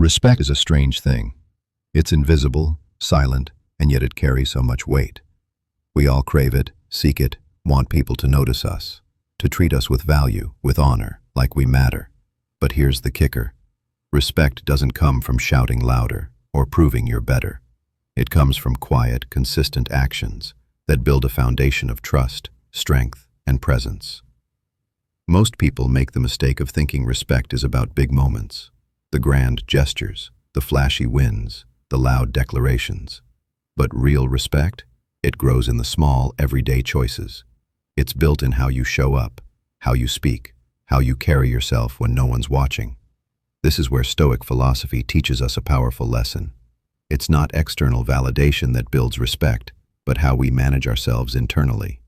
Respect is a strange thing. It's invisible, silent, and yet it carries so much weight. We all crave it, seek it, want people to notice us, to treat us with value, with honor, like we matter. But here's the kicker. Respect doesn't come from shouting louder or proving you're better. It comes from quiet, consistent actions that build a foundation of trust, strength, and presence. Most people make the mistake of thinking respect is about big moments, the grand gestures, the flashy wins, the loud declarations. But real respect? It grows in the small, everyday choices. It's built in how you show up, how you speak, how you carry yourself when no one's watching. This is where Stoic philosophy teaches us a powerful lesson. It's not external validation that builds respect, but how we manage ourselves internally.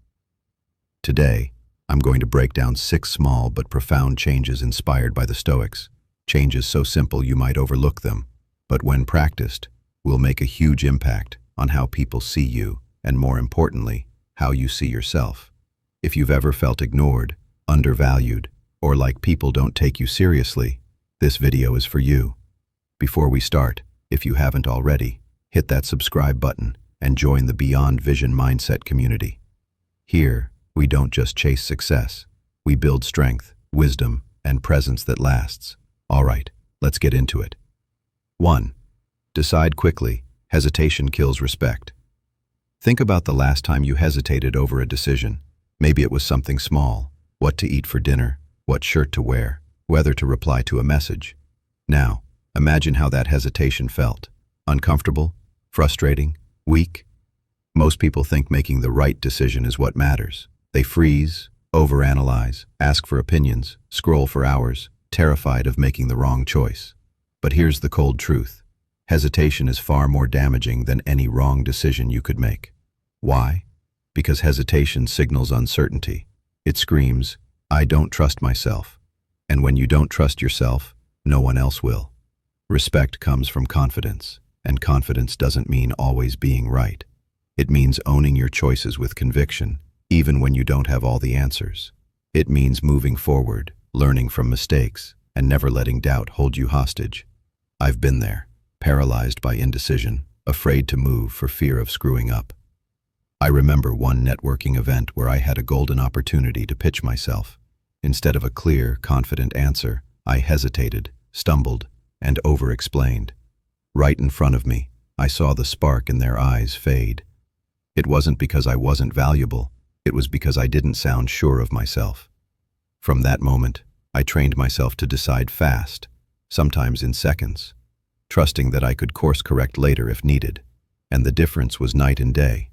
Today, I'm going to break down 6 small but profound changes inspired by the Stoics. Changes so simple you might overlook them, but when practiced, will make a huge impact on how people see you, and more importantly, how you see yourself. If you've ever felt ignored, undervalued, or like people don't take you seriously, this video is for you. Before we start, if you haven't already, hit that subscribe button and join the Beyond Vision Mindset community. Here, we don't just chase success. We build strength, wisdom, and presence that lasts. All right, let's get into it. 1. Decide quickly. Hesitation kills respect. Think about the last time you hesitated over a decision. Maybe it was something small. What to eat for dinner, what shirt to wear, whether to reply to a message. Now, imagine how that hesitation felt. Uncomfortable, frustrating, weak. Most people think making the right decision is what matters. They freeze, overanalyze, ask for opinions, scroll for hours, terrified of making the wrong choice. But here's the cold truth. Hesitation is far more damaging than any wrong decision you could make. Why? Because hesitation signals uncertainty. It screams, I don't trust myself. And when you don't trust yourself, no one else will. Respect comes from confidence, and confidence doesn't mean always being right. It means owning your choices with conviction, even when you don't have all the answers. It means moving forward, learning from mistakes, and never letting doubt hold you hostage. I've been there, paralyzed by indecision, afraid to move for fear of screwing up. I remember one networking event where I had a golden opportunity to pitch myself. Instead of a clear, confident answer, I hesitated, stumbled, and over-explained. Right in front of me, I saw the spark in their eyes fade. It wasn't because I wasn't valuable, it was because I didn't sound sure of myself. From that moment, I trained myself to decide fast, sometimes in seconds, trusting that I could course-correct later if needed, and the difference was night and day.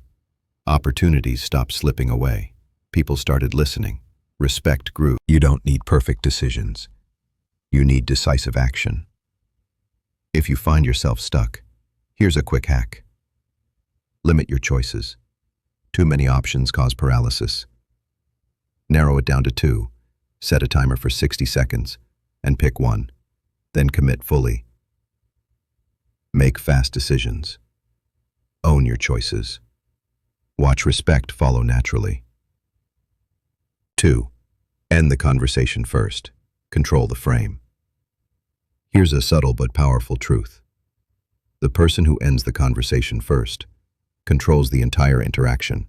Opportunities stopped slipping away. People started listening. Respect grew. You don't need perfect decisions. You need decisive action. If you find yourself stuck, here's a quick hack. Limit your choices. Too many options cause paralysis. Narrow it down to 2. Set a timer for 60 seconds and pick one. Then commit fully. Make fast decisions. Own your choices. Watch respect follow naturally. 2. End the conversation first. Control the frame. Here's a subtle but powerful truth. The person who ends the conversation first controls the entire interaction.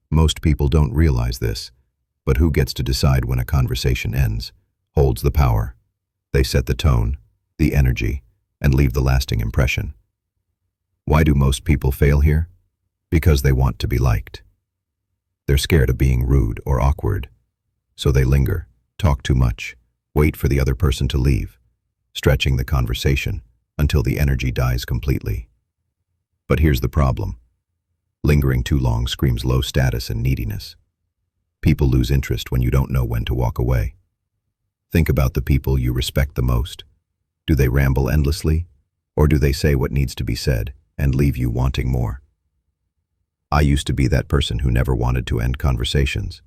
Most people don't realize this, but who gets to decide when a conversation ends holds the power. They set the tone, the energy, and leave the lasting impression. Why do most people fail here? Because they want to be liked. They're scared of being rude or awkward, so they linger, talk too much, wait for the other person to leave, stretching the conversation until the energy dies completely. But here's the problem. Lingering too long screams low status and neediness. People lose interest when you don't know when to walk away. Think about the people you respect the most. Do they ramble endlessly, or do they say what needs to be said and leave you wanting more? I used to be that person who never wanted to end conversations.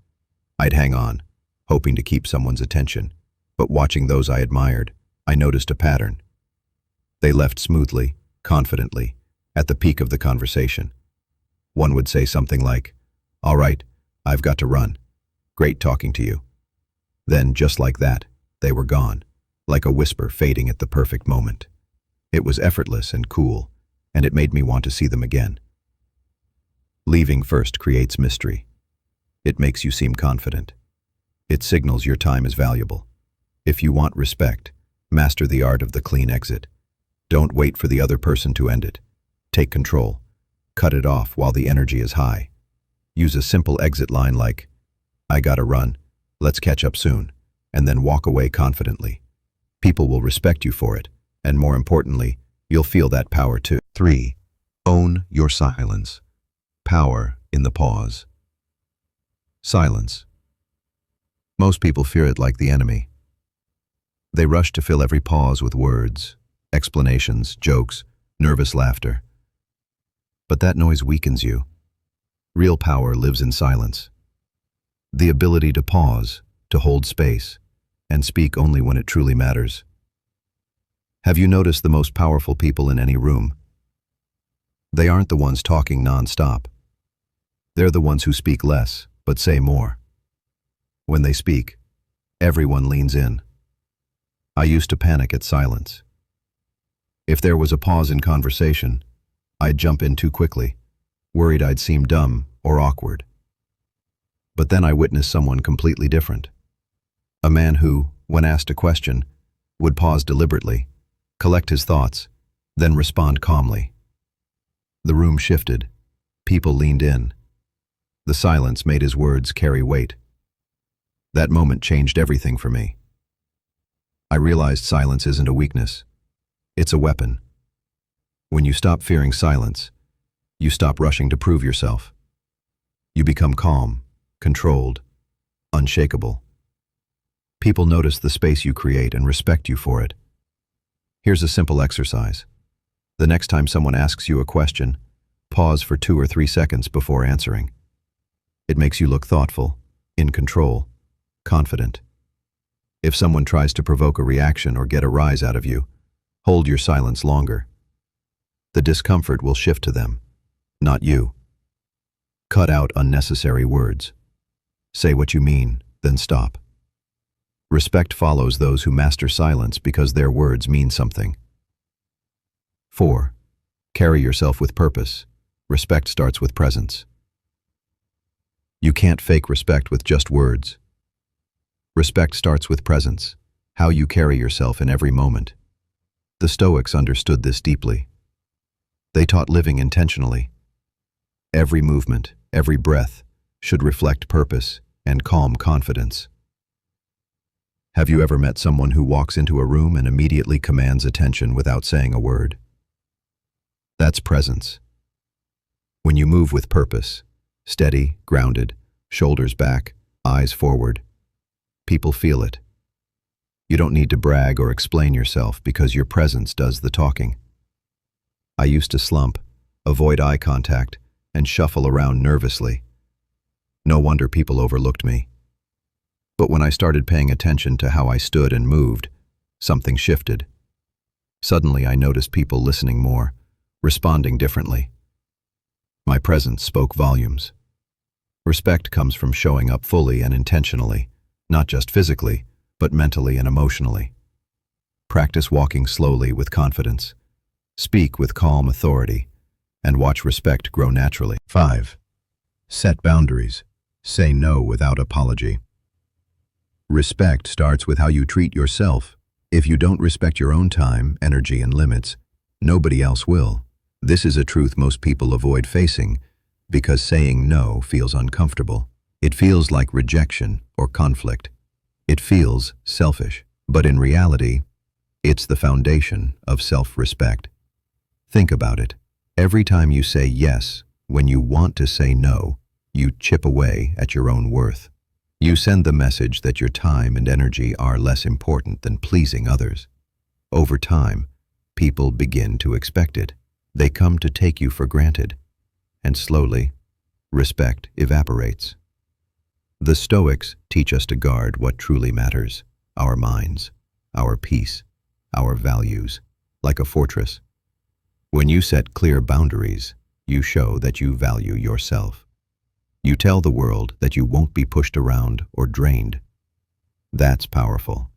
I'd hang on, hoping to keep someone's attention, but watching those I admired, I noticed a pattern. They left smoothly, confidently, at the peak of the conversation. One would say something like, "All right, I've got to run. Great talking to you." Then, just like that, they were gone, like a whisper fading at the perfect moment. It was effortless and cool, and it made me want to see them again. Leaving first creates mystery. It makes you seem confident. It signals your time is valuable. If you want respect, master the art of the clean exit. Don't wait for the other person to end it. Take control. Cut it off while the energy is high. Use a simple exit line like, "I gotta run, let's catch up soon," and then walk away confidently. People will respect you for it, and more importantly, you'll feel that power too. 3. Own your silence. Power in the pause. Silence. Most people fear it like the enemy. They rush to fill every pause with words, explanations, jokes, nervous laughter. But that noise weakens you. Real power lives in silence. The ability to pause, to hold space, and speak only when it truly matters. Have you noticed the most powerful people in any room? They aren't the ones talking non-stop. They're the ones who speak less, but say more. When they speak, everyone leans in. I used to panic at silence. If there was a pause in conversation, I'd jump in too quickly, worried I'd seem dumb or awkward. But then I witnessed someone completely different. A man who, when asked a question, would pause deliberately, collect his thoughts, then respond calmly. The room shifted. People leaned in. The silence made his words carry weight. That moment changed everything for me. I realized silence isn't a weakness. It's a weapon. When you stop fearing silence, you stop rushing to prove yourself. You become calm, controlled, unshakable. People notice the space you create and respect you for it. Here's a simple exercise. The next time someone asks you a question, pause for 2 or 3 seconds before answering. It makes you look thoughtful, in control, confident. If someone tries to provoke a reaction or get a rise out of you, hold your silence longer. The discomfort will shift to them, not you. Cut out unnecessary words. Say what you mean, then stop. Respect follows those who master silence because their words mean something. 4. Carry yourself with purpose. Respect starts with presence. You can't fake respect with just words. Respect starts with presence, how you carry yourself in every moment. The Stoics understood this deeply. They taught living intentionally. Every movement, every breath, should reflect purpose and calm confidence. Have you ever met someone who walks into a room and immediately commands attention without saying a word? That's presence. When you move with purpose, steady, grounded, shoulders back, eyes forward, people feel it. You don't need to brag or explain yourself because your presence does the talking. I used to slump, avoid eye contact, and shuffle around nervously. No wonder people overlooked me. But when I started paying attention to how I stood and moved, something shifted. Suddenly I noticed people listening more, responding differently. My presence spoke volumes. Respect comes from showing up fully and intentionally, not just physically, but mentally and emotionally. Practice walking slowly with confidence. Speak with calm authority, and watch respect grow naturally. 5. Set boundaries. Say no without apology. Respect starts with how you treat yourself. If you don't respect your own time, energy, and limits, nobody else will. This is a truth most people avoid facing because saying no feels uncomfortable. It feels like rejection or conflict. It feels selfish, but in reality, it's the foundation of self-respect. Think about it. Every time you say yes when you want to say no, you chip away at your own worth. You send the message that your time and energy are less important than pleasing others. Over time, people begin to expect it. They come to take you for granted, and slowly, respect evaporates. The Stoics teach us to guard what truly matters, our minds, our peace, our values, like a fortress. When you set clear boundaries, you show that you value yourself. You tell the world that you won't be pushed around or drained. That's powerful.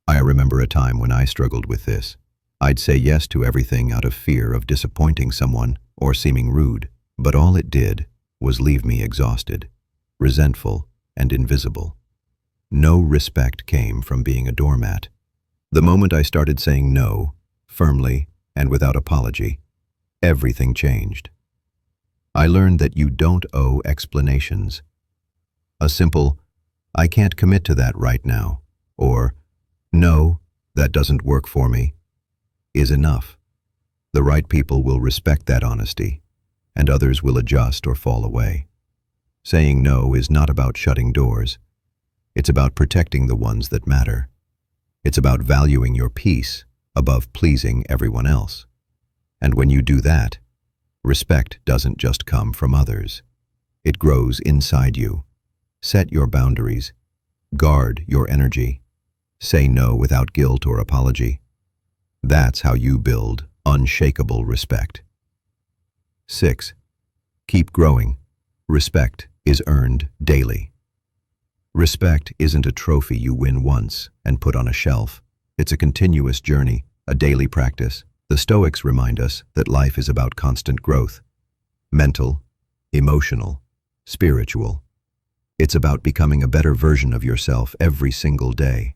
I remember a time when I struggled with this. I'd say yes to everything out of fear of disappointing someone or seeming rude, but all it did was leave me exhausted, resentful, and invisible. No respect came from being a doormat. The moment I started saying no, firmly and without apology, everything changed. I learned that you don't owe explanations. A simple, "I can't commit to that right now," or "No, that doesn't work for me," is enough. The right people will respect that honesty, and others will adjust or fall away. Saying no is not about shutting doors. It's about protecting the ones that matter. It's about valuing your peace above pleasing everyone else. And when you do that, respect doesn't just come from others. It grows inside you. Set your boundaries. Guard your energy. Say no without guilt or apology. That's how you build unshakable respect. 6. Keep growing. Respect is earned daily. Respect isn't a trophy you win once and put on a shelf. It's a continuous journey, a daily practice. The Stoics remind us that life is about constant growth. Mental, emotional, spiritual. It's about becoming a better version of yourself every single day.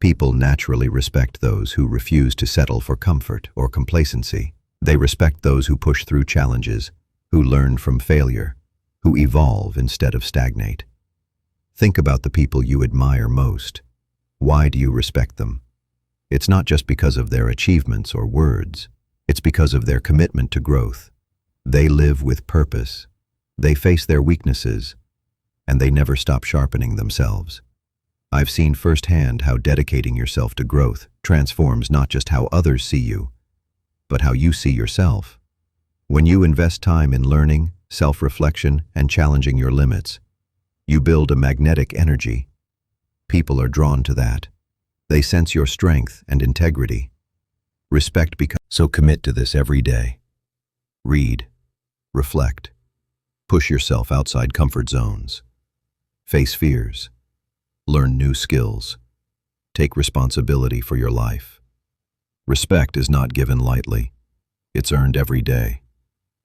People naturally respect those who refuse to settle for comfort or complacency. They respect those who push through challenges, who learn from failure, who evolve instead of stagnate. Think about the people you admire most. Why do you respect them? It's not just because of their achievements or words. It's because of their commitment to growth. They live with purpose. They face their weaknesses, and they never stop sharpening themselves. I've seen firsthand how dedicating yourself to growth transforms not just how others see you, but how you see yourself. When you invest time in learning, self-reflection, and challenging your limits, you build a magnetic energy. People are drawn to that. They sense your strength and integrity. Respect becomes so commit to this every day. Read, reflect, push yourself outside comfort zones, face fears, learn new skills, take responsibility for your life. Respect is not given lightly. It's earned every day,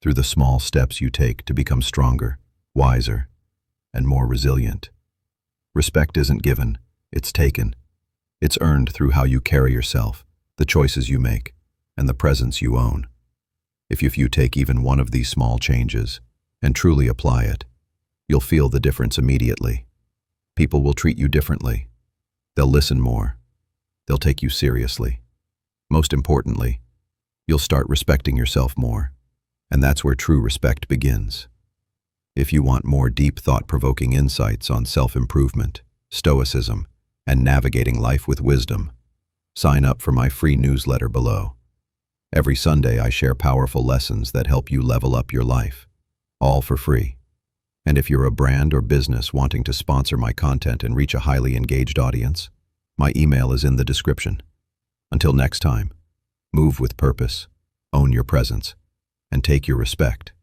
through the small steps you take to become stronger, wiser, and more resilient. Respect isn't given, it's taken. It's earned through how you carry yourself, the choices you make, and the presence you own. If you take even one of these small changes and truly apply it, you'll feel the difference immediately. People will treat you differently. They'll listen more. They'll take you seriously. Most importantly, you'll start respecting yourself more, and that's where true respect begins. If you want more deep thought-provoking insights on self-improvement, stoicism, and navigating life with wisdom, sign up for my free newsletter below. Every Sunday I share powerful lessons that help you level up your life, all for free. And if you're a brand or business wanting to sponsor my content and reach a highly engaged audience, my email is in the description. Until next time, move with purpose, own your presence, and take your respect.